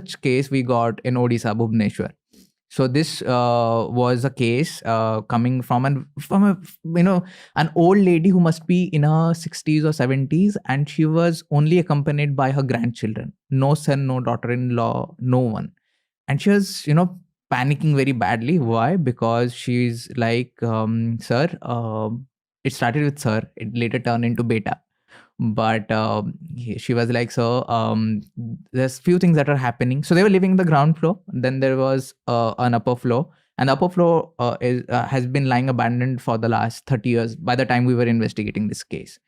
case we got in Odisha, Bhubaneswar. So this was a case coming from an old lady who must be in her 60s or 70s, and she was only accompanied by her grandchildren. No son, no daughter-in-law, no one. And she was, panicking very badly. Why? Because she's like, sir, it started with sir. It later turned into beta. But she was like, so there's few things that are happening. So they were living in the ground floor. Then there was an upper floor. And the upper floor has been lying abandoned for the last 30 years by the time we were investigating this case.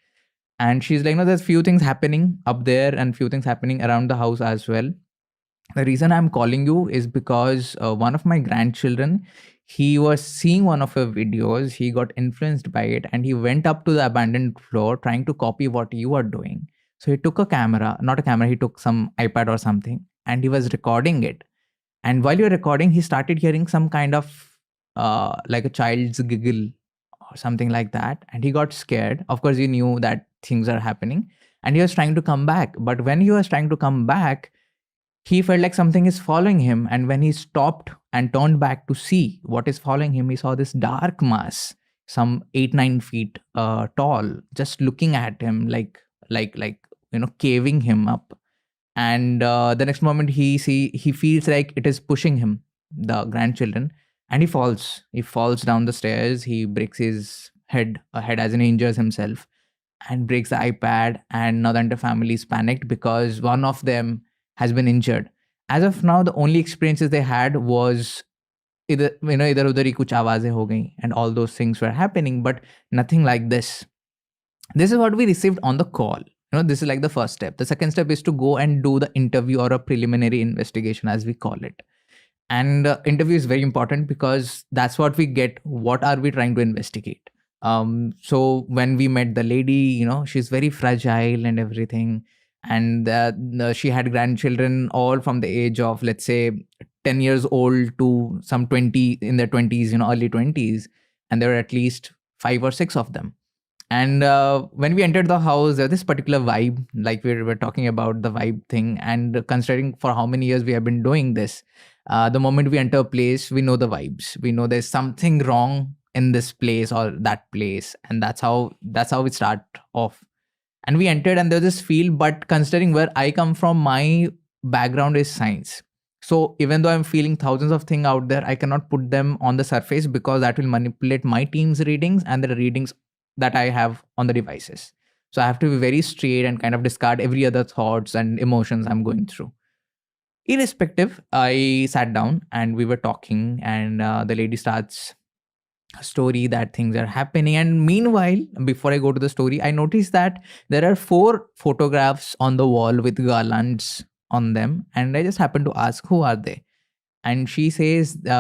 And she's like, there's few things happening up there and few things happening around the house as well. The reason I'm calling you is because one of my grandchildren, he was seeing one of your videos, he got influenced by it, and he went up to the abandoned floor trying to copy what you are doing. So he took a camera, not a camera, he took some iPad or something, and he was recording it. And while you're recording, he started hearing some kind of like a child's giggle or something like that. And he got scared. Of course, he knew that things are happening. And he was trying to come back. But when he was trying to come back, he felt like something is following him. And when he stopped and turned back to see what is following him, he saw this dark mass, some 8-9 feet tall, just looking at him like caving him up. And the next moment he feels like it is pushing him, the grandchildren, and he falls down the stairs. He breaks his head as in he injures himself and breaks the iPad. And now the entire family is panicked because one of them has been injured. As of now, the only experiences they had was idhar udhar hi kuch aawazein ho gayi, and all those things were happening, but nothing like this. This is what we received on the call. This is like the first step. The second step is to go and do the interview or a preliminary investigation, as we call it. And interview is very important because that's what we get. What are we trying to investigate? So when we met the lady, she's very fragile and everything. And she had grandchildren all from the age of, let's say, 10 years old to some 20 in their 20s, early 20s. And there were at least 5 or 6 of them. And when we entered the house, there was this particular vibe, like we were talking about the vibe thing. And considering for how many years we have been doing this, the moment we enter a place, we know the vibes. We know there's something wrong in this place or that place. And that's how we start off. And we entered and there's this feel, but considering where I come from, my background is science. So even though I'm feeling thousands of things out there, I cannot put them on the surface because that will manipulate my team's readings and the readings that I have on the devices. So I have to be very straight and kind of discard every other thoughts and emotions I'm going through. Irrespective, I sat down and we were talking, and the lady starts a story that things are happening. And meanwhile, before I go to the story, I noticed that there are 4 photographs on the wall with garlands on them. And I just happened to ask, who are they? And she says, 2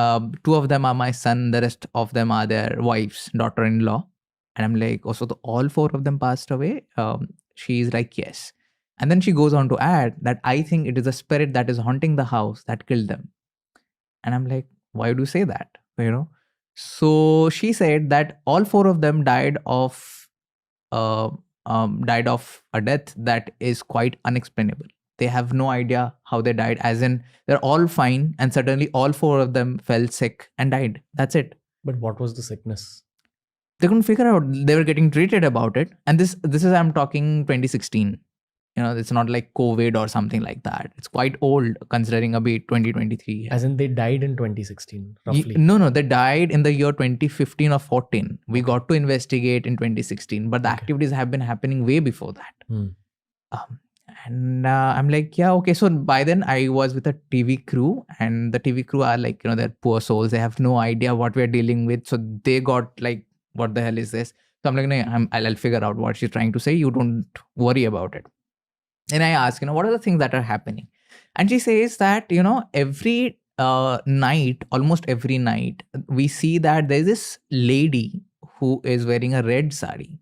of them are my son, the rest of them are their wives, daughter-in-law. And I'm like, oh, so all 4 of them passed away? She's like, yes. And then she goes on to add that I think it is a spirit that is haunting the house that killed them. And I'm like, why do you say that? So she said that all 4 of them died of a death that is quite unexplainable. They have no idea how they died, as in they're all fine, and suddenly all 4 of them fell sick and died. That's it. But what was the sickness? They couldn't figure out. They were getting treated about it. And this is, I'm talking 2016. It's not like COVID or something like that. It's quite old considering a bit 2023. As in they died in 2016, roughly? No, they died in the year 2015 or 14. We got to investigate in 2016, but the activities have been happening way before that. And I'm like, yeah, okay. So by then I was with a TV crew, and the TV crew are like, they're poor souls. They have no idea what we're dealing with. So they got like, what the hell is this? So I'm like, no, I'll figure out what she's trying to say. You don't worry about it. And I ask, what are the things that are happening? And she says that, every night, almost every night, we see that there's this lady who is wearing a red sari.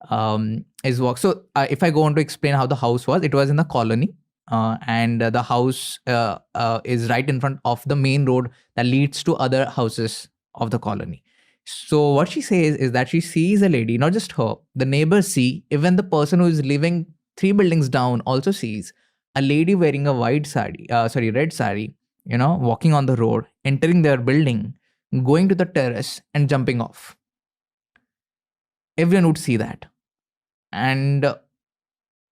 So if I go on to explain how the house was, it was in the colony. And the house is right in front of the main road that leads to other houses of the colony. So what she says is that she sees a lady, not just her, the neighbors see, even the person who is living 3 buildings down also sees a lady wearing a red sari, walking on the road, entering their building, going to the terrace and jumping off. Everyone would see that. And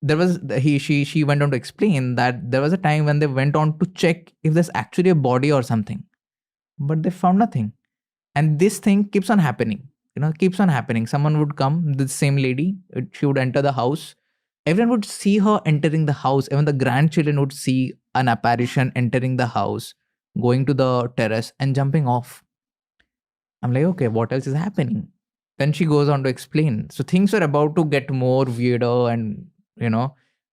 there was she went on to explain that there was a time when they went on to check if there's actually a body or something, but they found nothing. And this thing keeps on happening, keeps on happening. Someone would come, the same lady, she would enter the house. Everyone would see her entering the house. Even the grandchildren would see an apparition entering the house, going to the terrace and jumping off. I'm like, okay, what else is happening? Then she goes on to explain. So things were about to get more weirder, and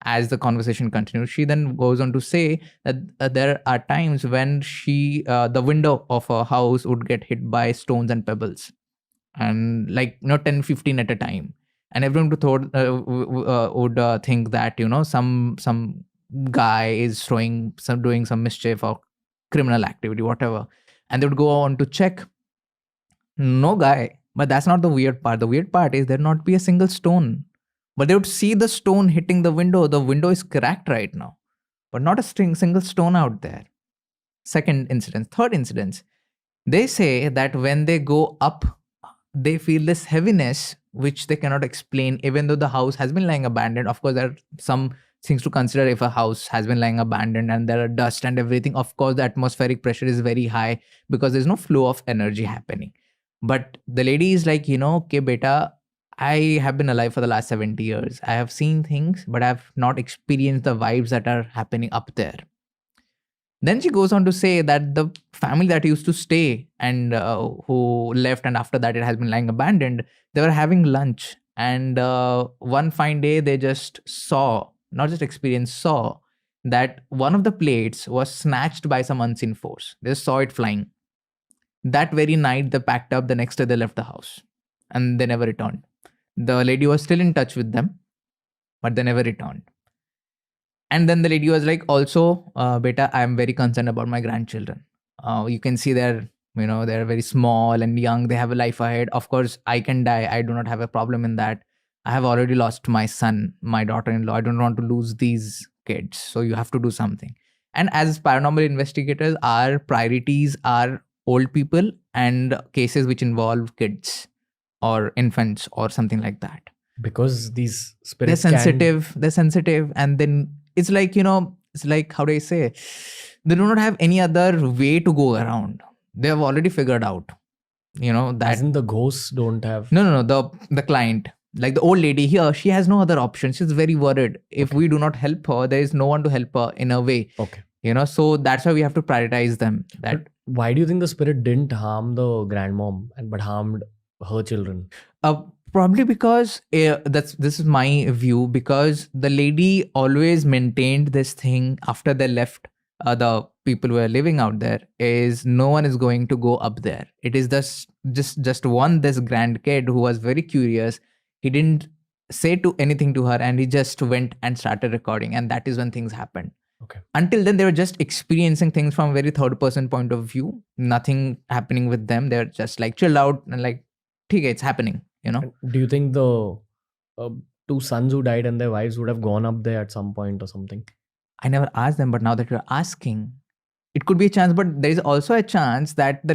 as the conversation continues, she then goes on to say that there are times when the window of her house would get hit by stones and pebbles, and 10, 15 at a time. And everyone would think that some guy is doing some mischief or criminal activity, whatever. And they would go on to check. No guy. But that's not the weird part. The weird part is there not be a single stone. But they would see the stone hitting the window. The window is cracked right now, but not a single stone out there. Second incident. Third incident. They say that when they go up, they feel this heaviness, which they cannot explain, even though the house has been lying abandoned. Of course, there are some things to consider if a house has been lying abandoned and there are dust and everything. Of course, the atmospheric pressure is very high because there's no flow of energy happening. But the lady is like, okay, beta, I have been alive for the last 70 years. I have seen things, but I've not experienced the vibes that are happening up there. Then she goes on to say that the family that used to stay and who left, and after that it has been lying abandoned, they were having lunch. And one fine day, they just saw, not just experienced, saw that one of the plates was snatched by some unseen force. They saw it flying. That very night, they packed up. The next day, they left the house and they never returned. The lady was still in touch with them, but they never returned. And then the lady was like, also, beta, I am very concerned about my grandchildren. You can see they're very small and young. They have a life ahead. Of course, I can die. I do not have a problem in that. I have already lost my son, my daughter-in-law. I don't want to lose these kids. So you have to do something. And as paranormal investigators, our priorities are old people and cases which involve kids or infants or something like that. Because these spirits they're sensitive. And then it's like, how do I say? They do not have any other way to go around. They have already figured out, that. As in the ghosts don't have. No. The client, like the old lady here, she has no other option. She's very worried. If we do not help her, there is no one to help her in a way. Okay. So that's why we have to prioritize them. But why do you think the spirit didn't harm the grandmom but harmed her children? Probably because this is my view, because the lady always maintained this thing after they left. The people who are living out there is no one is going to go up there. It is this just this grandkid who was very curious. He didn't say anything to her, and he just went and started recording, and that is when things happened. Okay. Until then, they were just experiencing things from a very third-person point of view. Nothing happening with them. They're just like chilled out and like, okay, it's happening. Do you think the two sons who died and their wives would have gone up there at some point or something? I never asked them, but now that you're asking, it could be a chance. But there is also a chance that the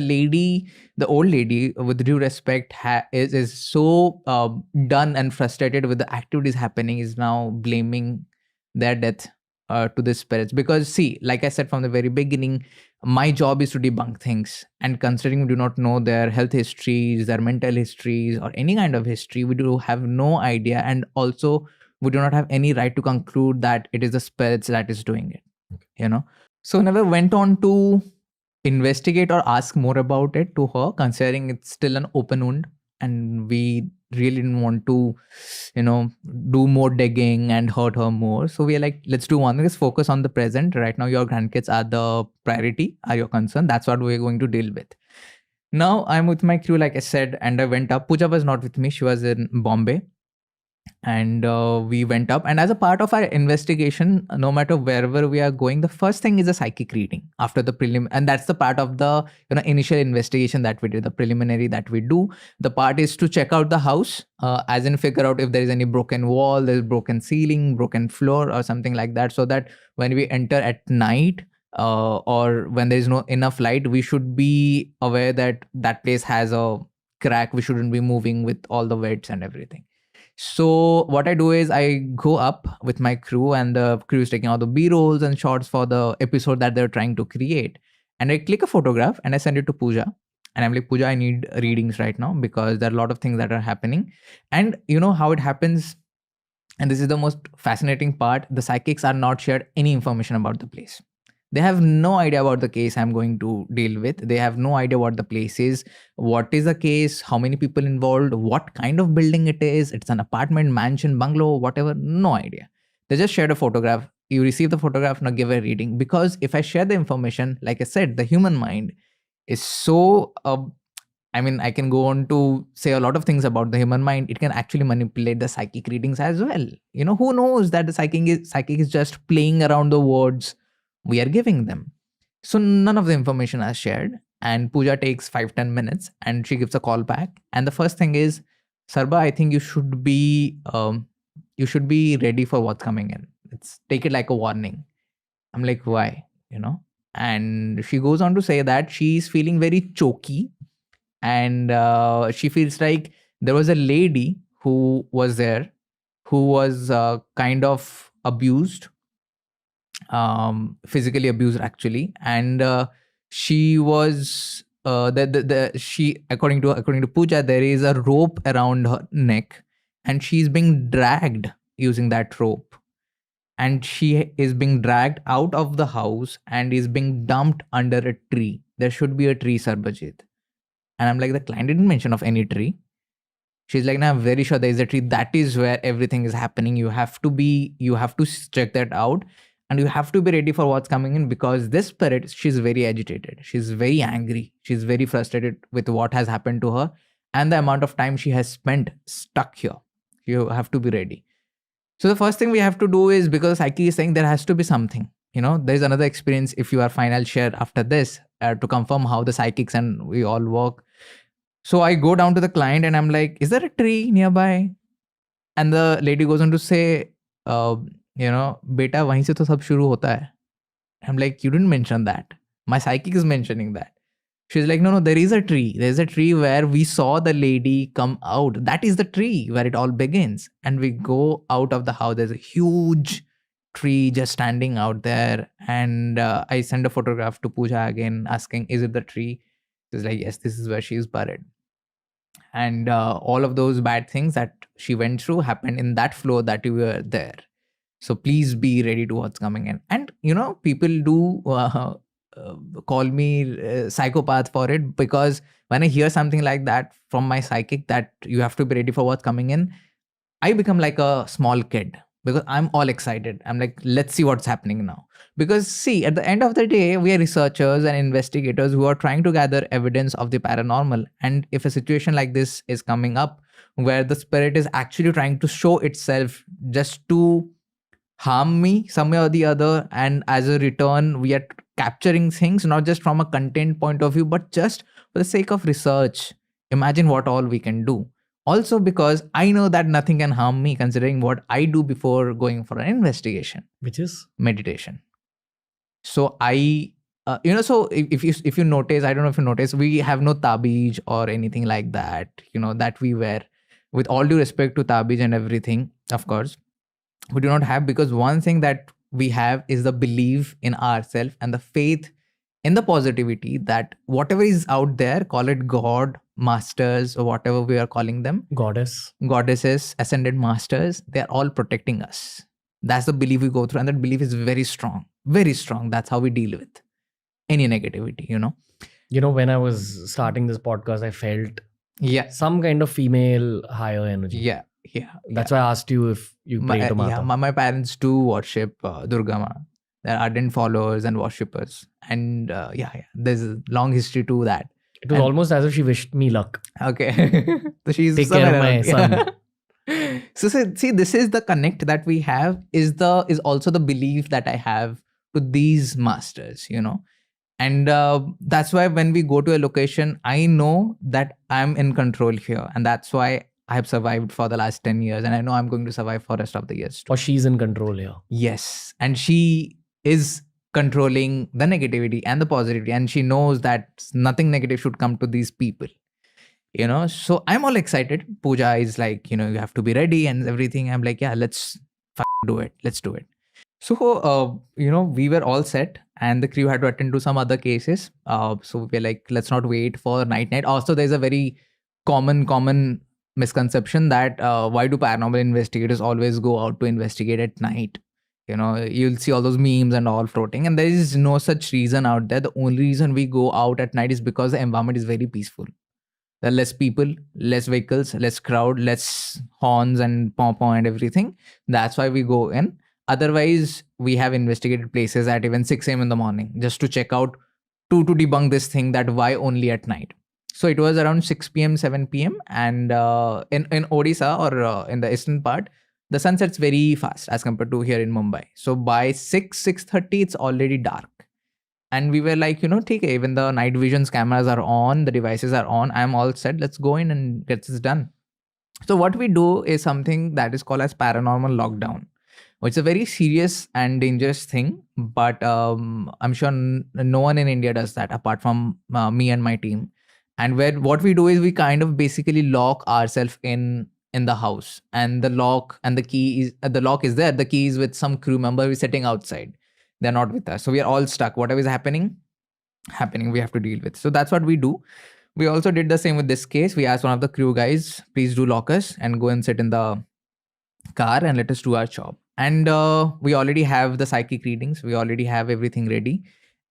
old lady, with due respect, is so done and frustrated with the activities happening, is now blaming their death to the spirits. Because see, like I said from the very beginning, my job is to debunk things, and considering we do not know their health histories, their mental histories, or any kind of history, we do have no idea. And also, we do not have any right to conclude that it is the spirits that is doing it. Okay. So I never went on to investigate or ask more about it to her, considering it's still an open wound, and we really didn't want to, do more digging and hurt her more. So we are like, let's do one thing, let's focus on the present. Right now, your grandkids are the priority, are your concern. That's what we're going to deal with. Now I'm with my crew, like I said, and I went up. Pooja was not with me. She was in Bombay. And we went up, and as a part of our investigation, no matter wherever we are going, the first thing is a psychic reading after the prelim, and that's the part of the initial investigation that we did, the preliminary that we do. The part is to check out the house, as in figure out if there is any broken wall, there's broken ceiling, broken floor, or something like that, so that when we enter at night, or when there is no enough light, we should be aware that that place has a crack. We shouldn't be moving with all the weights and everything. So what I do is I go up with my crew, and the crew is taking all the B-rolls and shots for the episode that they're trying to create. And I click a photograph and I send it to Pooja. And I'm like, Pooja, I need readings right now because there are a lot of things that are happening. And you know how it happens. And this is the most fascinating part. The psychics are not shared any information about the place. They have no idea about the case I'm going to deal with. They have no idea what the place is, what is the case, how many people involved, what kind of building it is. It's an apartment, mansion, bungalow, whatever. No idea. They just shared a photograph. You receive the photograph, now give a reading. Because if I share the information, like I said, the human mind is so. I can go on to say a lot of things about the human mind. It can actually manipulate the psychic readings as well. Who knows that the psychic is just playing around the words we are giving them. So none of the information is shared. And Pooja takes 5-10 minutes and she gives a call back. And the first thing is, Sarba, I think you should be ready for what's coming in. Let's take it like a warning. I'm like, why? And she goes on to say that she's feeling very choky, and she feels like there was a lady who was there who was kind of abused, physically abused actually, and she was she according to Pooja, there is a rope around her neck and she's being dragged using that rope, and she is being dragged out of the house and is being dumped under a tree. There should be a tree, Sarbajeet. And I'm like, the client didn't mention of any tree. She's like, no, I'm very sure there is a tree. That is where everything is happening. You have to check that out. And you have to be ready for what's coming in, because this spirit, she's very agitated. She's very angry. She's very frustrated with what has happened to her and the amount of time she has spent stuck here. You have to be ready. So the first thing we have to do is, because psyche is saying there has to be something. There's another experience. If you are fine, I'll share after this to confirm how the psychics and we all work. So I go down to the client and I'm like, is there a tree nearby? And the lady goes on to say, beta, wahin se to sab shuru hota hai. I'm like, you didn't mention that. My psychic is mentioning that. She's like, no, there is a tree. There's a tree where we saw the lady come out. That is the tree where it all begins. And we go out of the house. There's a huge tree just standing out there. And I send a photograph to Pooja again asking, is it the tree? She's like, yes, this is where she is buried. And all of those bad things that she went through happened in that floor that you were there. So please be ready to what's coming in. And, people do call me psychopath for it, because when I hear something like that from my psychic, that you have to be ready for what's coming in, I become like a small kid, because I'm all excited. I'm like, let's see what's happening now. Because see, at the end of the day, we are researchers and investigators who are trying to gather evidence of the paranormal. And if a situation like this is coming up, where the spirit is actually trying to show itself just to harm me some way or the other, and as a return, we are capturing things not just from a content point of view, but just for the sake of research. Imagine what all we can do. Also, because I know that nothing can harm me, considering what I do before going for an investigation, which is meditation. So I, so if you notice, I don't know if you notice, we have no tabij or anything like that, that we wear. With all due respect to tabij and everything, of course, we do not have, because one thing that we have is the belief in ourselves and the faith in the positivity that whatever is out there, call it God, masters, or whatever we are calling them, goddesses, ascended masters, they are all protecting us. That's the belief we go through, and that belief is very strong, very strong. That's how we deal with any negativity. When I was starting this podcast, I felt some kind of female higher energy. Yeah. That's why I asked you if you pray to Mata. Yeah, my parents do worship Durga Ma. They're ardent followers and worshippers. And there's a long history to that. It was almost as if she wished me luck. Okay. So she's take care of my son. So see, this is the connect that we have, is also the belief that I have to these masters, and that's why when we go to a location, I know that I'm in control here, and that's why I have survived for the last 10 years, and I know I'm going to survive for the rest of the years too. Or she's in control here. Yes, and she is controlling the negativity and the positivity, and she knows that nothing negative should come to these people. So I'm all excited. Pooja is like, you have to be ready and everything. I'm like, yeah, let's do it. Let's do it. So, we were all set, and the crew had to attend to some other cases. So we're like, let's not wait for night. Also, there's a very common misconception that why do paranormal investigators always go out to investigate at night? You'll see all those memes and all floating, and there is no such reason out there. The only reason we go out at night is because the environment is very peaceful. There are less people, less vehicles, less crowd, less horns and pom-pom and everything. That's why we go in. Otherwise, we have investigated places at even 6 a.m. in the morning just to check out, to debunk this thing that why only at night. So it was around 6 p.m., 7 p.m. And in Odisha or in the eastern part, the sun sets very fast as compared to here in Mumbai. So by 6:30, it's already dark. And we were like, take even the night visions cameras are on, the devices are on. I'm all set. Let's go in and get this done. So what we do is something that is called as paranormal lockdown, which is a very serious and dangerous thing. But I'm sure no one in India does that apart from me and my team. And what we do is we kind of basically lock ourselves in the house, and the lock and the key is the lock is there. The key is with some crew member who's sitting outside. They're not with us. So we are all stuck. Whatever is happening, we have to deal with. So that's what we do. We also did the same with this case. We asked one of the crew guys, please do lock us and go and sit in the car and let us do our job. And we already have the psychic readings. We already have everything ready.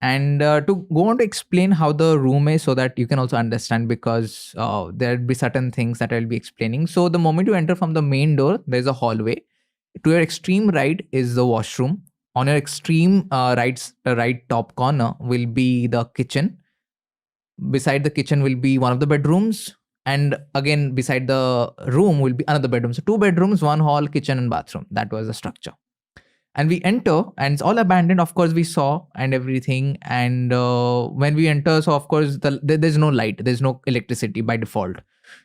And to go on to explain how the room is so that you can also understand, because there'll be certain things that I'll be explaining. So the moment you enter from the main door, there's a hallway. To your extreme right is the washroom. On your extreme right top corner will be the kitchen. Beside the kitchen will be one of the bedrooms. And again, beside the room will be another bedroom. So 2 bedrooms, 1 hall, kitchen and bathroom. That was the structure. And we enter and it's all abandoned. Of course, we saw and everything. And when we enter, so of course, there's no light. There's no electricity by default.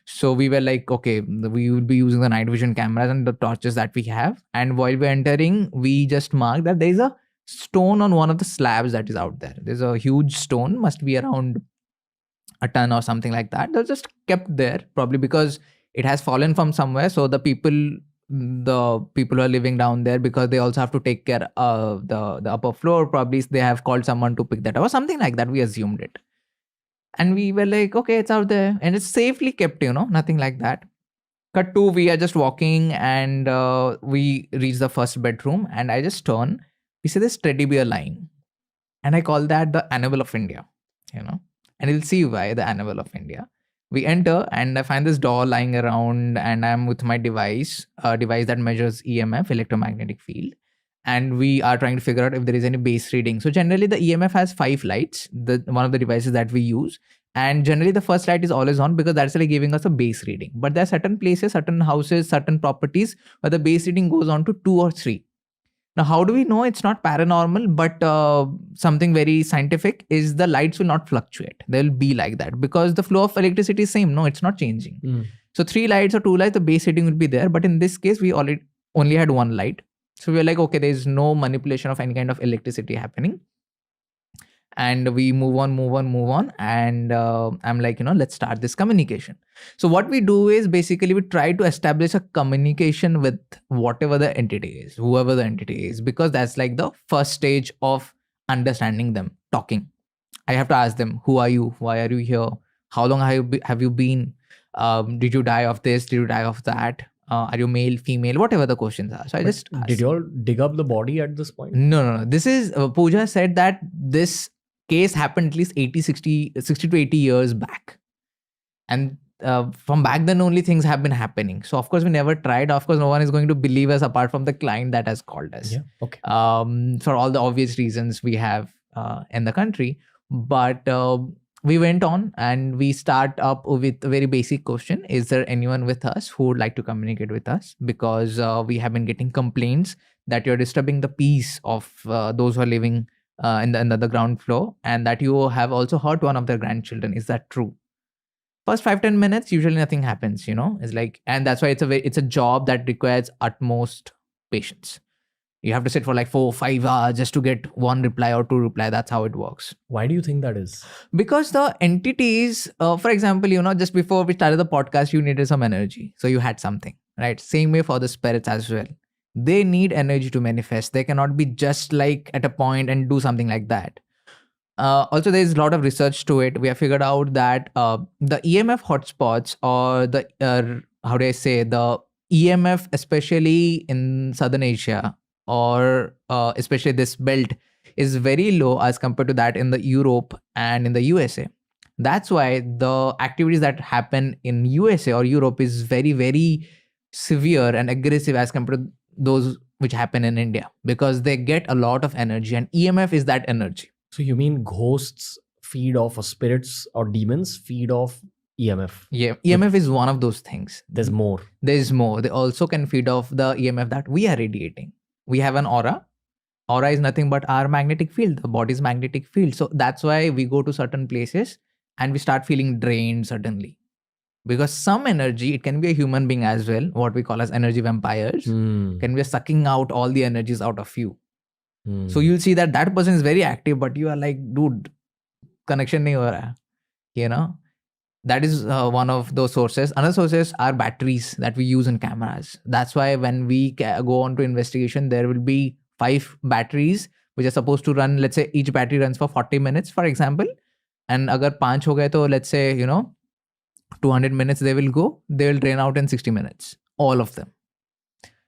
So we were like, okay, we will be using the night vision cameras and the torches that we have. And while we're entering, we just marked that there's a stone on one of the slabs that is out there. There's a huge stone, must be around a ton or something like that. They're just kept there, probably because it has fallen from somewhere. So the people who are living down there, because they also have to take care of the upper floor, probably they have called someone to pick that up or something like that. We assumed it. And we were like, okay, it's out there and it's safely kept, nothing like that. Cut to, we are just walking and we reach the first bedroom and I just turn. We see this teddy bear lying. And I call that the Annabelle of India, And you'll see why the Annabelle of India. We enter and I find this doll lying around and I'm with my device, a device that measures EMF, electromagnetic field. And we are trying to figure out if there is any base reading. So generally the EMF has 5 lights, one of the devices that we use. And generally the first light is always on because that's like giving us a base reading. But there are certain places, certain houses, certain properties where the base reading goes on to 2 or 3. Now, how do we know it's not paranormal, but something very scientific is the lights will not fluctuate. They'll be like that because the flow of electricity is same. No, it's not changing. So 3 lights or 2 lights, the base reading will be there. But in this case, we only had 1 light. So we were like, okay, there's no manipulation of any kind of electricity happening. And we move on. And I'm like, let's start this communication. So what we do is basically we try to establish a communication with whatever the entity is, whoever the entity is, because that's like the first stage of understanding them, talking. I have to ask them, who are you? Why are you here? How long have you been? Did you die of this? Did you die of that? Are you male, female, whatever the questions are. So I just asked. Did you all dig up the body at this point? No. This is, Pooja said that this case happened at least 60 to 80 years back. And from back then only things have been happening. So of course we never tried. Of course no one is going to believe us apart from the client that has called us. Yeah, okay. For all the obvious reasons we have in the country. But we went on and we start up with a very basic question. Is there anyone with us who would like to communicate with us? Because we have been getting complaints that you're disturbing the peace of those who are living in the ground floor, and that you have also hurt one of their grandchildren. Is that true? First 5-10 minutes, usually nothing happens, it's like, and that's why it's a job that requires utmost patience. You have to sit for like 4 or 5 hours just to get one reply or two reply. That's how it works. Why do you think that is? Because the entities, for example, just before we started the podcast, you needed some energy. So you had something, right? Same way for the spirits as well. They need energy to manifest. They cannot be just like at a point and do something like that. Also, there's a lot of research to it. We have figured out that the EMF hotspots, or the, how do I say, the EMF, especially in Southern Asia, or especially this belt, is very low as compared to that in the Europe and in the USA. That's why the activities that happen in USA or Europe is very, very severe and aggressive as compared to those which happen in India, because they get a lot of energy, and EMF is that energy. So you mean ghosts feed off, or spirits or demons feed off EMF? Yeah, EMF is one of those things. There's more. There's more. They also can feed off the EMF that we are radiating. We have an aura. Aura is nothing but our magnetic field, the body's magnetic field. So that's why we go to certain places and we start feeling drained suddenly. Because some energy, it can be a human being as well, what we call as energy vampires, can be sucking out all the energies out of you. So you'll see that person is very active, but you are like, dude, connection nahi ho raha. That is one of those sources. Another sources are batteries that we use in cameras. That's why when we go on to investigation, there will be 5 batteries which are supposed to run. Let's say each battery runs for 40 minutes, for example. And agar 5 ho gaye, to let's say, 200 minutes they will go. They will drain out in 60 minutes. All of them.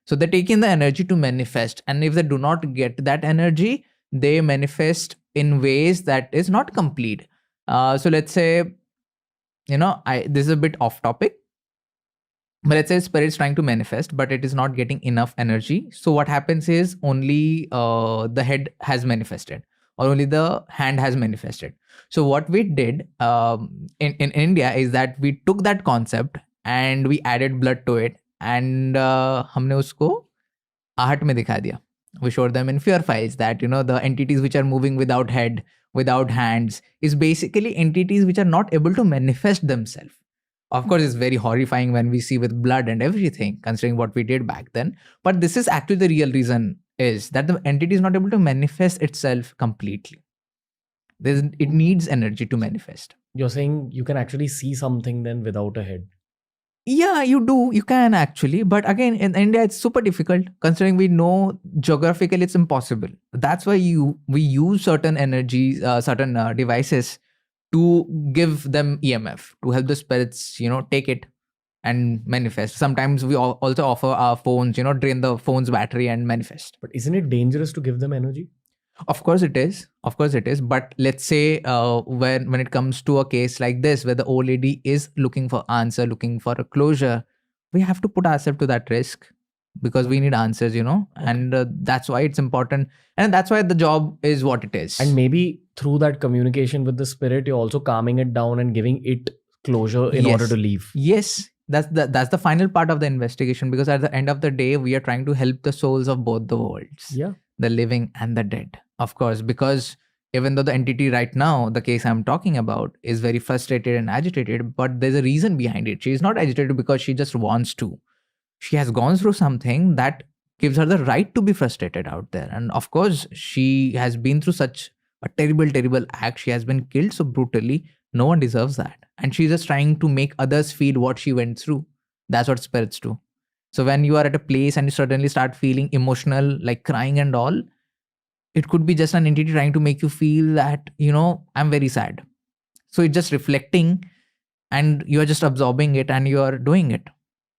So they take in the energy to manifest. And if they do not get that energy, they manifest in ways that is not complete. So let's say, this is a bit off topic, but let's say spirit is trying to manifest, but it is not getting enough energy. So what happens is only the head has manifested, or only the hand has manifested. So what we did in India is that we took that concept and we added blood to it, and हमने उसको आहट में दिखा दिया. We showed them in fear files that, the entities which are moving without head, without hands, is basically entities which are not able to manifest themselves. Of course, it's very horrifying when we see with blood and everything, considering what we did back then. But this is actually the real reason, is that the entity is not able to manifest itself completely. It needs energy to manifest. You're saying you can actually see something then without a head? Yeah, you do. You can actually. But again, in India, it's super difficult, considering we know geographically it's impossible. That's why we use certain energies, certain devices to give them EMF, to help the spirits, take it and manifest. Sometimes we also offer our phones, drain the phone's battery and manifest. But isn't it dangerous to give them energy? Of course it is. But let's say when it comes to a case like this, where the old lady is looking for answer, looking for a closure, we have to put ourselves to that risk, because we need answers, and that's why it's important. And that's why the job is what it is. And maybe through that communication with the spirit, you're also calming it down and giving it closure in order to leave. Yes. That's the final part of the investigation, because at the end of the day, we are trying to help the souls of both the worlds. Yeah. The living and the dead, of course, because even though the entity right now, the case I'm talking about, is very frustrated and agitated, but there's a reason behind it. She is not agitated because she just wants to. She has gone through something that gives her the right to be frustrated out there. And of course, she has been through such a terrible, terrible act. She has been killed so brutally. No one deserves that. And she's just trying to make others feel what she went through. That's what spirits do. So when you are at a place and you suddenly start feeling emotional, like crying and all, it could be just an entity trying to make you feel that, I'm very sad. So it's just reflecting, and you're just absorbing it and you're doing it,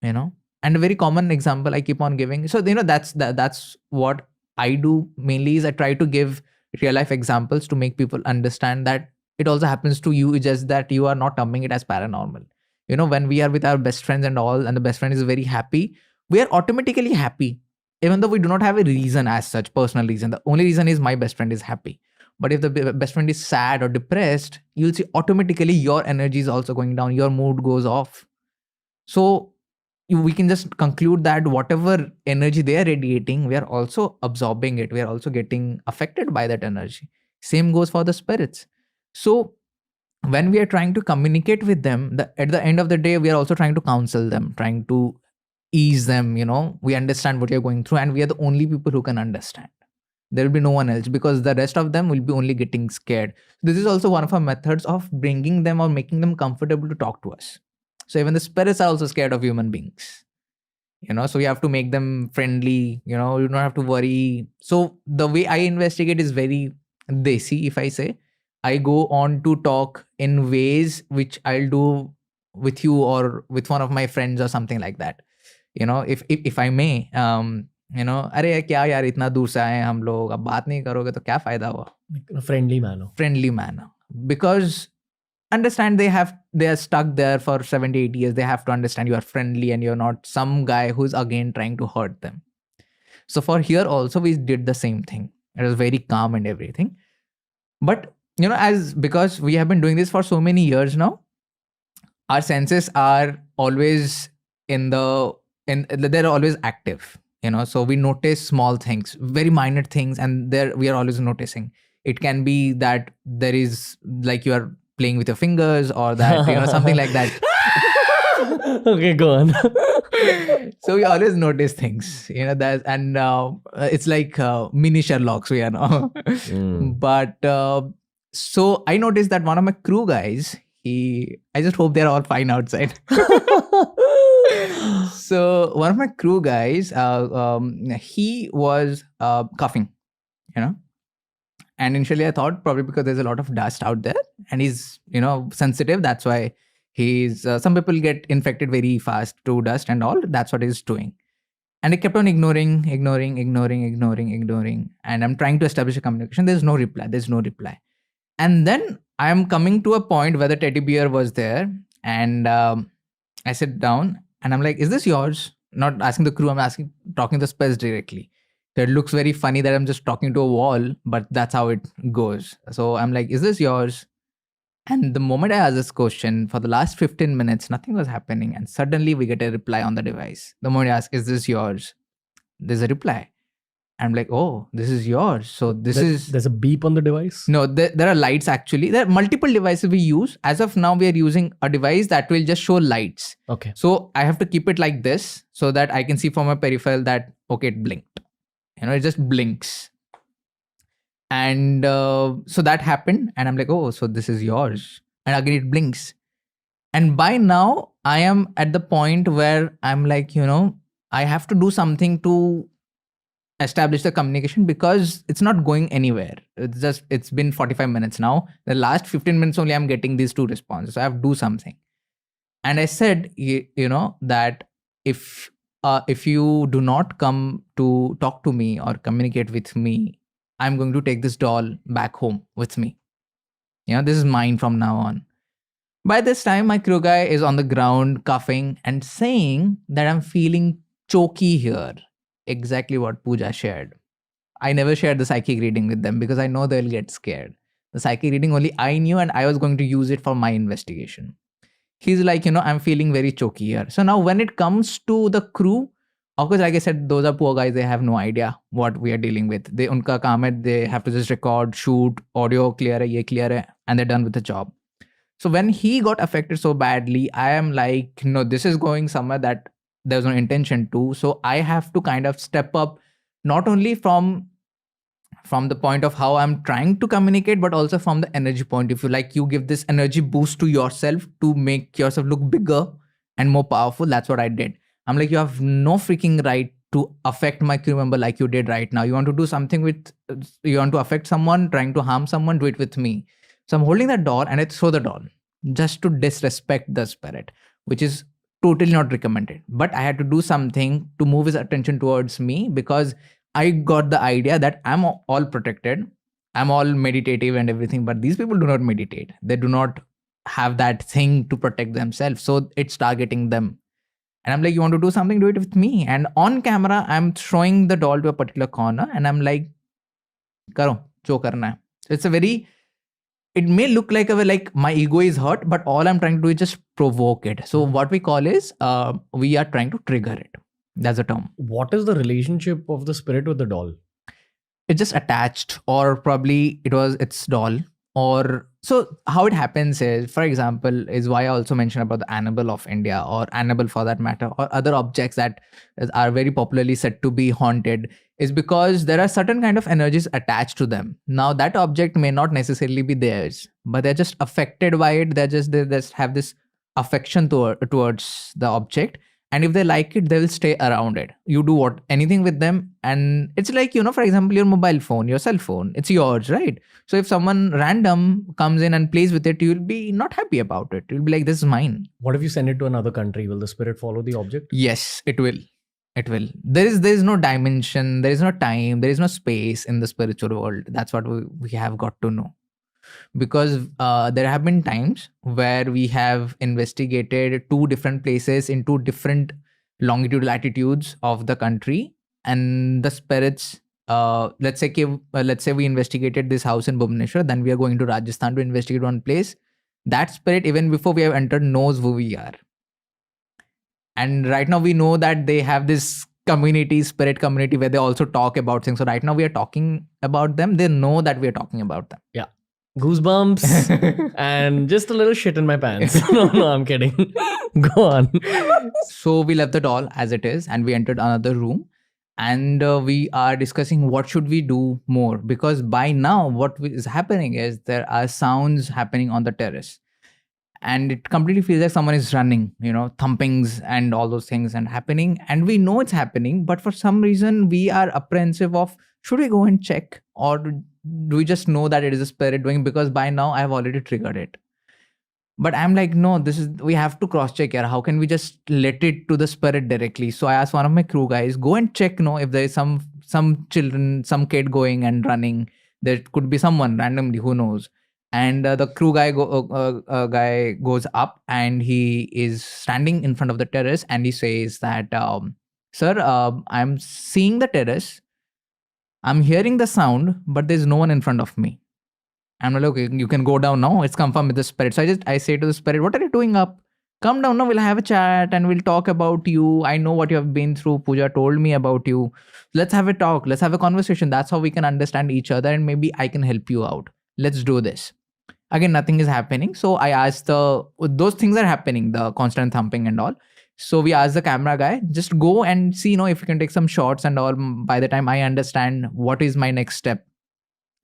And a very common example I keep on giving. So, that's what I do mainly, is I try to give real life examples to make people understand that it also happens to you. It's just that you are not terming it as paranormal. When we are with our best friends and all, and the best friend is very happy, we are automatically happy, even though we do not have a reason as such, personal reason. The only reason is my best friend is happy. But if the best friend is sad or depressed, you'll see automatically your energy is also going down, your mood goes off. So we can just conclude that whatever energy they are radiating, we are also absorbing it. We are also getting affected by that energy. Same goes for the spirits. So when we are trying to communicate with them, at the end of the day, we are also trying to counsel them, trying to ease them. We understand what you're going through, and we are the only people who can understand. There will be no one else, because the rest of them will be only getting scared. This is also one of our methods of bringing them or making them comfortable to talk to us. So even the spirits are also scared of human beings. So we have to make them friendly. You don't have to worry. So the way I investigate is very desi, if I say. I go on to talk in ways which I'll do with you or with one of my friends or something like that. If I may, अरे क्या यार इतना दूर से आए हम लोग, अब बात नहीं करोगे तो क्या फायदा हुआ? Friendly manner. Because understand, they are stuck there for 70-80 years. They have to understand you are friendly and you're not some guy who's again trying to hurt them. So for here also we did the same thing. It was very calm and everything. But because we have been doing this for so many years now, our senses are always they're always active. So we notice small things, very minor things, and there we are always noticing. It can be that there is, like, you are playing with your fingers, or that something like that. Okay, go on. So we always notice things, that, and it's like mini Sherlocks we are now. But so I noticed that one of my crew guys, I just hope they're all fine outside. So one of my crew guys, he was coughing, and initially I thought probably because there's a lot of dust out there and he's, sensitive. That's why he's, some people get infected very fast to dust and all. That's what he's doing. And I kept on ignoring. And I'm trying to establish a communication. There's no reply. And then I'm coming to a point where the teddy bear was there, and I sit down and I'm like, is this yours? Not asking the crew, I'm talking to the spirits directly. So it looks very funny that I'm just talking to a wall, but that's how it goes. So I'm like, is this yours? And the moment I asked this question, for the last 15 minutes, nothing was happening. And suddenly we get a reply on the device. The moment I ask, is this yours? There's a reply. I'm like, oh, this is yours. So there's a beep on the device? No, there are lights actually. There are multiple devices we use. As of now, we are using a device that will just show lights. Okay. So I have to keep it like this so that I can see from my peripheral that, okay, it blinked. It just blinks. And so that happened. And I'm like, oh, so this is yours. And again, it blinks. And by now, I am at the point where I'm like, I have to do something to establish the communication, because it's not going anywhere. It's been 45 minutes now. The last 15 minutes only I'm getting these two responses. So I have to do something. And I said, that if you do not come to talk to me or communicate with me, I'm going to take this doll back home with me. This is mine from now on. By this time, my crew guy is on the ground coughing and saying that I'm feeling choky here. Exactly what Pooja shared. I never shared the psychic reading with them because I know they'll get scared. The psychic reading only I knew, and I was going to use it for my investigation. He's like, I'm feeling very choky here. So now when it comes to the crew, of course, like I said, those are poor guys. They have no idea what we are dealing with. Unka kaam hai, they have to just record, shoot, audio clear hai, ye clear hai, and they're done with the job. So when he got affected so badly, I am like, no, this is going somewhere that there's no intention to. So I have to kind of step up, not only from the point of how I'm trying to communicate, but also from the energy point of view. Like, you give this energy boost to yourself to make yourself look bigger and more powerful. That's what I did. I'm like, you have no freaking right to affect my crew member like you did right now. You want to do something you want to affect someone, trying to harm someone, do it with me. So I'm holding that doll and I throw the doll just to disrespect the spirit, which is totally not recommended. But I had to do something to move his attention towards me, because I got the idea that I'm all protected. I'm all meditative and everything, but these people do not meditate. They do not have that thing to protect themselves. So it's targeting them. And I'm like, you want to do something, do it with me. And on camera, I'm throwing the doll to a particular corner and I'm like, karo, jo karna hai. So it's a very, it may look like like my ego is hurt, but all I'm trying to do is just provoke it. So what we call is we are trying to trigger it. That's a term. What is the relationship of the spirit with the doll? It's just attached, or probably it was its doll. Or so how it happens is, for example, is why I also mentioned about the Annabelle of India, or Annabelle for that matter, or other objects that are very popularly said to be haunted, is because there are certain kind of energies attached to them. Now that object may not necessarily be theirs, but they're just affected by it. They just have this affection towards the object, and if they like it, they will stay around it. You do anything with them, and it's like, for example, your mobile phone, your cell phone, it's yours, right? So if someone random comes in and plays with it, you'll be not happy about it. You'll be like, this is mine. What if you send it to another country? Will the spirit follow the object? Yes, it will. It will. There is no dimension, there is no time, there is no space in the spiritual world. That's what we have got to know. Because there have been times where we have investigated 2 different places in 2 different longitude latitudes of the country, and the spirits, let's say we investigated this house in Bhubaneswar, then we are going to Rajasthan to investigate one place. That spirit, even before we have entered, knows who we are. And right now we know that they have this spirit community, where they also talk about things. So right now we are talking about them. They know that we are talking about them. Yeah. Goosebumps and just a little shit in my pants. No, I'm kidding. Go on. So we left the doll as it is, and we entered another room, and we are discussing what should we do more, because by now what is happening is there are sounds happening on the terrace, and it completely feels like someone is running, thumpings and all those things and happening, and we know it's happening, but for some reason we are apprehensive of, should we go and check, or do we just know that it is a spirit doing, because by now I have already triggered it. But I'm like, no, we have to cross check here. How can we just let it to the spirit directly? So I asked one of my crew guys, go and check, if there is some children, some kid going and running. There could be someone randomly, who knows. And the crew guy guy goes up, and he is standing in front of the terrace, and he says that, sir, I'm seeing the terrace, I'm hearing the sound, but there's no one in front of me. I'm like, okay, you can go down now. It's confirmed with the spirit. So I say to the spirit, what are you doing up? Come down now. We'll have a chat and we'll talk about you. I know what you have been through. Pooja told me about you. Let's have a talk. Let's have a conversation. That's how we can understand each other, and maybe I can help you out. Let's do this. Again, nothing is happening. So I asked those things are happening, the constant thumping and all. So we asked the camera guy, just go and see, if you can take some shots and all. By the time I understand what is my next step.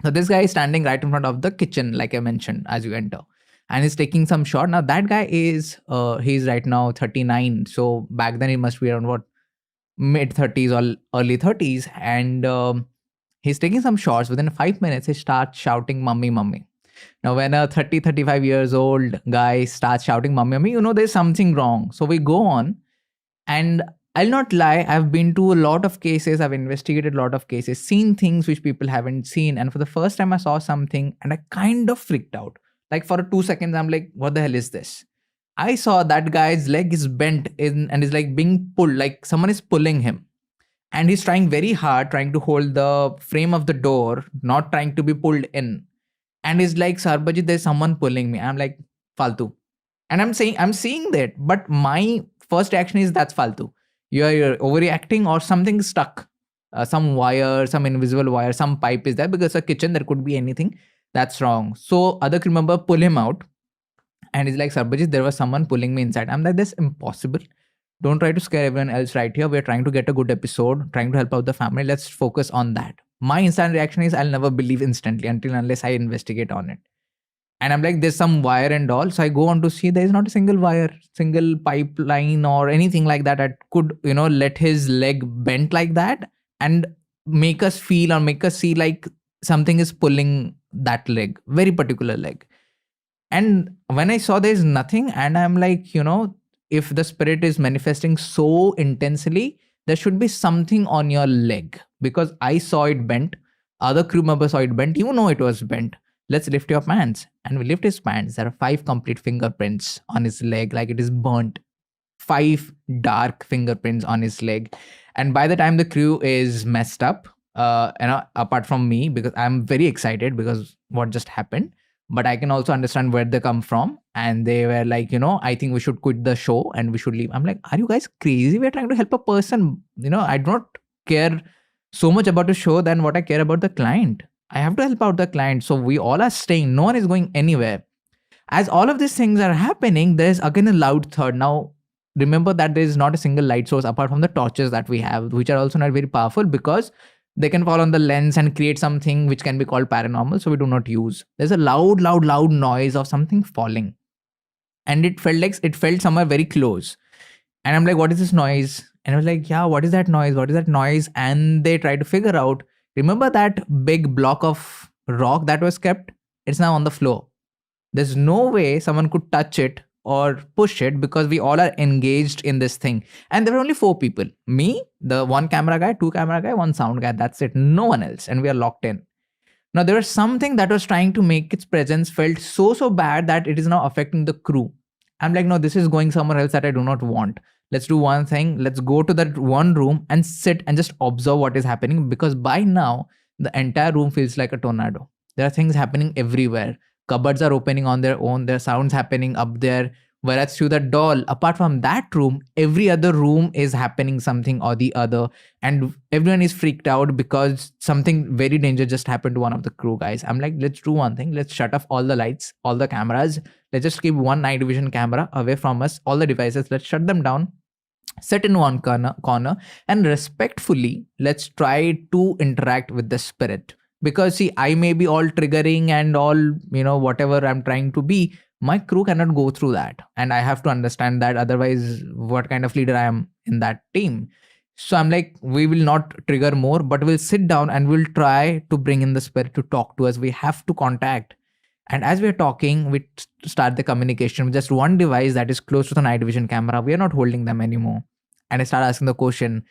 So this guy is standing right in front of the kitchen, like I mentioned, as you enter, and he's taking some shot. Now that guy is, he's right now 39. So back then he must be around mid 30s or early 30s. And he's taking some shots. Within 5 minutes, he starts shouting, "Mummy, mummy." Now, when a 35 years old guy starts shouting, "Mummy, mummy," there's something wrong. So we go on, and I'll not lie, I've been to a lot of cases, I've investigated a lot of cases, seen things which people haven't seen. And for the first time, I saw something and I kind of freaked out. Like for 2 seconds, I'm like, what the hell is this? I saw that guy's leg is bent and is like being pulled, like someone is pulling him. And he's trying very hard, trying to hold the frame of the door, not trying to be pulled in. And he's like, Sarbajeet, there's someone pulling me. I'm like, faltu. And I'm seeing that. But my first reaction is, that's faltu. You're overreacting, or something stuck. Some wire, some invisible wire, some pipe is there, because it's a kitchen, there could be anything. That's wrong. So other crew member pull him out. And he's like, Sarbajeet, there was someone pulling me inside. I'm like, that's impossible. Don't try to scare everyone else right here. We're trying to get a good episode, trying to help out the family. Let's focus on that. My instant reaction is, I'll never believe instantly unless I investigate on it. And I'm like, there's some wire and all. So I go on to see there's not a single wire, single pipeline or anything like that could, let his leg bent like that and make us feel or make us see like something is pulling that leg, very particular leg. And when I saw there's nothing, and I'm like, if the spirit is manifesting so intensely, there should be something on your leg, because I saw it bent. Other crew members saw it bent. It was bent. Let's lift your pants. And we lift his pants. There are 5 complete fingerprints on his leg, like it is burnt. 5 dark fingerprints on his leg. And by the time the crew is messed up, apart from me, because I'm very excited because what just happened. But I can also understand where they come from. And they were like, I think we should quit the show and we should leave. I'm like, are you guys crazy? We're trying to help a person. I don't care so much about the show than what I care about the client. I have to help out the client. So we all are staying. No one is going anywhere. As all of these things are happening, there's again a loud third. Now, remember that there is not a single light source apart from the torches that we have, which are also not very powerful because they can fall on the lens and create something which can be called paranormal. So we do not use. There's a loud noise of something falling. And it felt somewhere very close. And I'm like, what is this noise? And I was like, yeah, what is that noise? What is that noise? And they tried to figure out, remember that big block of rock that was kept? It's now on the floor. There's no way someone could touch it or push it because we all are engaged in this thing. And there were only 4 people. Me, the 1 camera guy, 2 camera guy, 1 sound guy. That's it. No one else. And we are locked in. Now, there was something that was trying to make its presence felt so bad that it is now affecting the crew. I'm like, no, this is going somewhere else that I do not want. Let's do one thing. Let's go to that one room and sit and just observe what is happening. Because by now, the entire room feels like a tornado. There are things happening everywhere. Cupboards are opening on their own. There are sounds happening up there. Whereas through the doll, apart from that room, every other room is happening something or the other. And everyone is freaked out because something very dangerous just happened to one of the crew guys. I'm like, let's do one thing. Let's shut off all the lights, all the cameras. Let's just keep one night vision camera away from us, all the devices. Let's shut them down, sit in one corner and respectfully, let's try to interact with the spirit. Because see, I may be all triggering and all, whatever I'm trying to be, my crew cannot go through that. And I have to understand that. Otherwise, what kind of leader I am in that team? So I'm like, we will not trigger more, but we'll sit down and we'll try to bring in the spirit to talk to us. We have to contact. And as we're talking, we start the communication with just one device that is close to the night vision camera. We are not holding them anymore. And I start asking the question,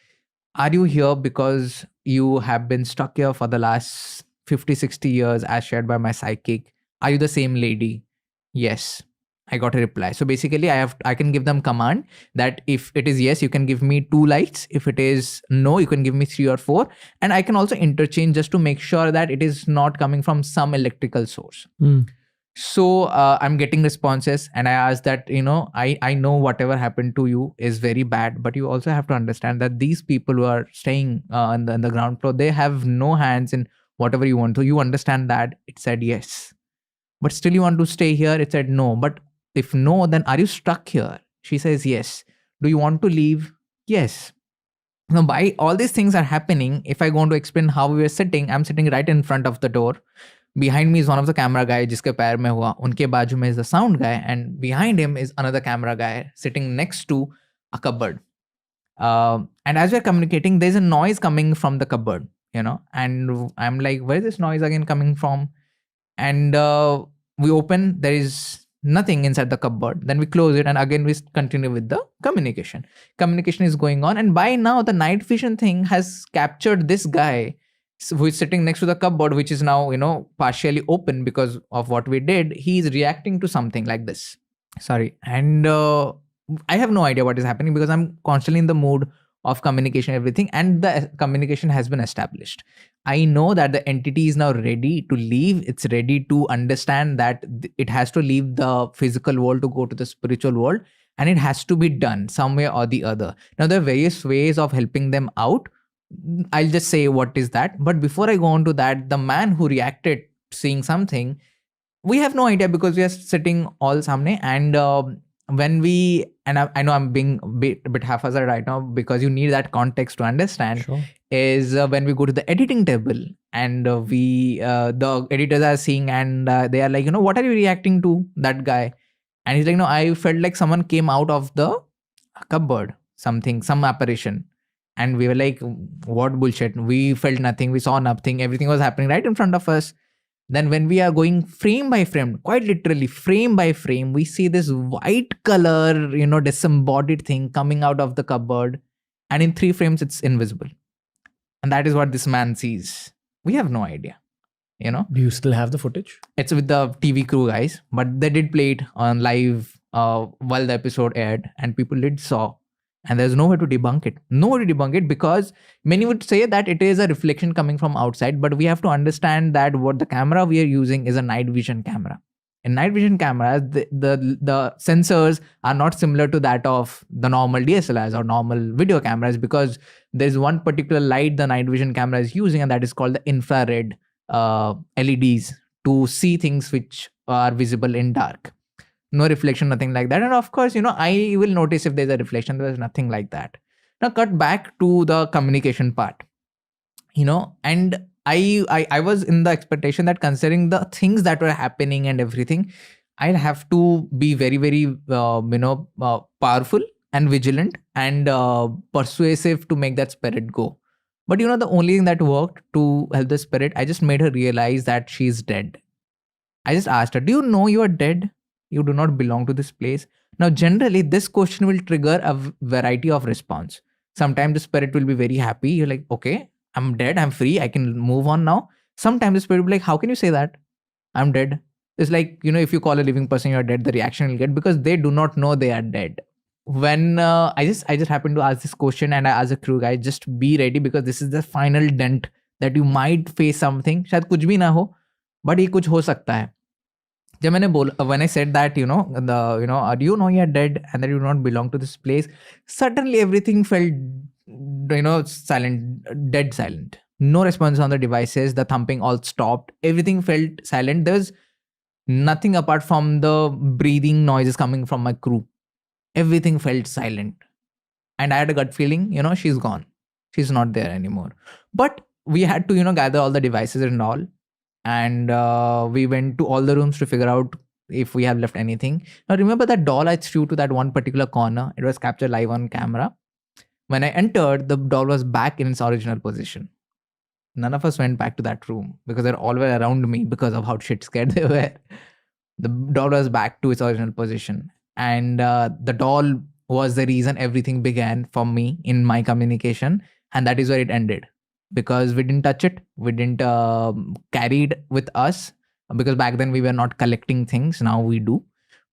are you here because you have been stuck here for the last 50, 60 years as shared by my psychic? Are you the same lady? Yes. I got a reply. So basically I can give them command that if it is yes, you can give me 2 lights. If it is no, you can give me 3 or 4. And I can also interchange just to make sure that it is not coming from some electrical source. So I'm getting responses and I asked that, I know whatever happened to you is very bad, but you also have to understand that these people who are staying on the ground floor, they have no hands in whatever you want. So you understand that? It said yes. But still you want to stay here? It said no. But if no, then are you stuck here? She says yes. Do you want to leave? Yes. Now, by all these things are happening, if I go on to explain how we were sitting, I'm sitting right in front of the door. Behind me is one of the camera guy जिसके पैर में हुआ. उनके बाजू में is the sound guy, and behind him is another camera guy sitting next to a cupboard. And as we're communicating, there's a noise coming from the cupboard, and I'm like, where is this noise again coming from? And we open, there is nothing inside the cupboard. Then we close it and again we continue with the communication. Communication is going on, and by now the night vision thing has captured this guy who is sitting next to the cupboard, which is now, partially open because of what we did. He's reacting to something like this. Sorry. And I have no idea what is happening because I'm constantly in the mood of communication, everything. And the communication has been established. I know that the entity is now ready to leave. It's ready to understand that it has to leave the physical world to go to the spiritual world. And it has to be done some way or the other. Now, there are various ways of helping them out. I'll just say what is that. But before I go on to that, the man who reacted seeing something, we have no idea because we are sitting all samne. And when we, and I know I'm being a bit haphazard right now because you need that context to understand, Sure. is when we go to the editing table and the editors are seeing and they are like, what are you reacting to that guy? And he's like, no, I felt like someone came out of the cupboard, some apparition. And we were like, what bullshit? We felt nothing. We saw nothing. Everything was happening right in front of us. Then when we are going frame by frame, quite literally frame by frame, we see this white color, disembodied thing coming out of the cupboard. And in 3 frames, it's invisible. And that is what this man sees. We have no idea, Do you still have the footage? It's with the TV crew guys, but they did play it on live while the episode aired and people did saw. and there's no way to debunk it. No way to debunk it, because many would say that it is a reflection coming from outside, but we have to understand that what the camera we are using is a night vision camera. In night vision cameras, the sensors are not similar to that of the normal DSLRs or normal video cameras, because there's one particular light the night vision camera is using, and that is called the infrared LEDs, to see things which are visible in dark. No reflection, nothing like that. And of course, I will notice if there's a reflection. There's nothing like that. Now cut back to the communication part, and I was in the expectation that, considering the things that were happening and everything, I'd have to be very, very powerful and vigilant and persuasive to make that spirit go. But the only thing that worked to help the spirit, I just made her realize that she's dead. I just asked her, do you know you are dead? You do not belong to this place. Now, generally, this question will trigger a variety of response. Sometimes the spirit will be very happy. You're like, okay, I'm dead. I'm free. I can move on now. Sometimes the spirit will be like, how can you say that? I'm dead. It's like, if you call a living person you're dead, the reaction will get, because they do not know they are dead. When I just happened to ask this question, and I asked the crew guy, just be ready, because this is the final dent that you might face something. शायद कुछ भी ना हो, but ये कुछ हो सकता है. जब मैंने when I said that, you're dead and that you do not belong to this place, suddenly everything felt, silent, dead silent. No response on the devices. The thumping all stopped. Everything felt silent. There was nothing apart from the breathing noises coming from my crew. Everything felt silent. And I had a gut feeling, she's gone. She's not there anymore. But we had to, gather all the devices and all. And we went to all the rooms to figure out if we have left anything. Now, remember that doll I threw to that one particular corner? It was captured live on camera. When I entered, the doll was back in its original position. None of us went back to that room because they're all were around me because of how shit scared they were. The doll was back to its original position. And the doll was the reason everything began for me in my communication. And that is where it ended. Because we didn't touch it. We didn't carry it with us. Because back then we were not collecting things. Now we do.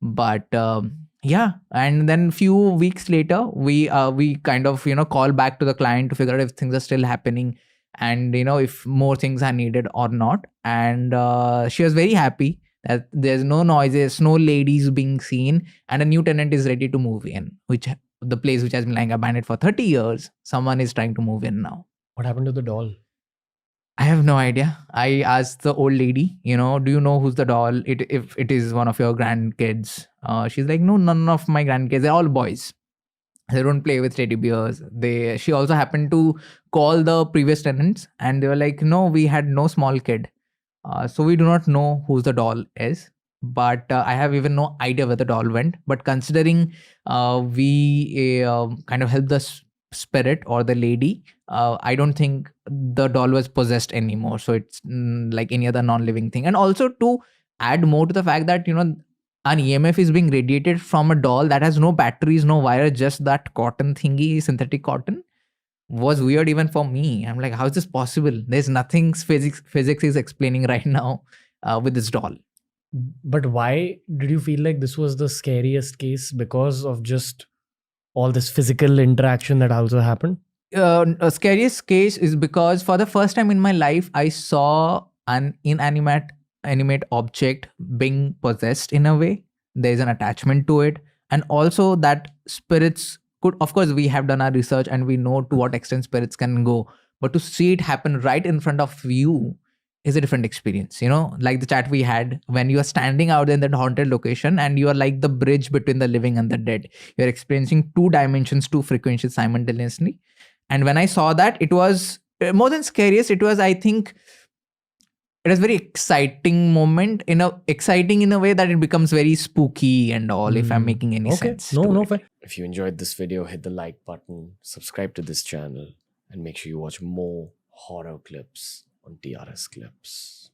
But yeah. And then few weeks later, we kind of, call back to the client to figure out if things are still happening. And, if more things are needed or not. And she was very happy that there's no noises, no ladies being seen, and a new tenant is ready to move in, which the place which has been lying abandoned for 30 years, someone is trying to move in now. What happened to the doll? I have no idea. I asked the old lady, do you know who's the doll? If it is one of your grandkids. She's like, no, none of my grandkids. They're all boys. They don't play with teddy bears. She also happened to call the previous tenants, and they were like, no, we had no small kid. So we do not know who the doll is, but I have even no idea where the doll went. But considering we kind of helped the spirit or the lady, I don't think the doll was possessed anymore. So it's like any other non-living thing. And also to add more to the fact that, an EMF is being radiated from a doll that has no batteries, no wire, just that cotton thingy, synthetic cotton, was weird even for me. I'm like, how is this possible? There's nothing physics is explaining right now with this doll. But why did you feel like this was the scariest case? Because of just all this physical interaction that also happened? A scariest case is because for the first time in my life, I saw an inanimate object being possessed in a way. There's an attachment to it. And also that spirits could, of course, we have done our research and we know to what extent spirits can go. But to see it happen right in front of you is a different experience. Like the chat we had, when you are standing out in that haunted location and you are like the bridge between the living and the dead. You're experiencing two dimensions, two frequencies simultaneously. And when I saw that, it was more than scariest. It was, I think, it was very exciting moment, exciting in a way that it becomes very spooky and all, if I'm making any sense. No, fair. If you enjoyed this video, hit the like button, subscribe to this channel, and make sure you watch more horror clips on TRS Clips.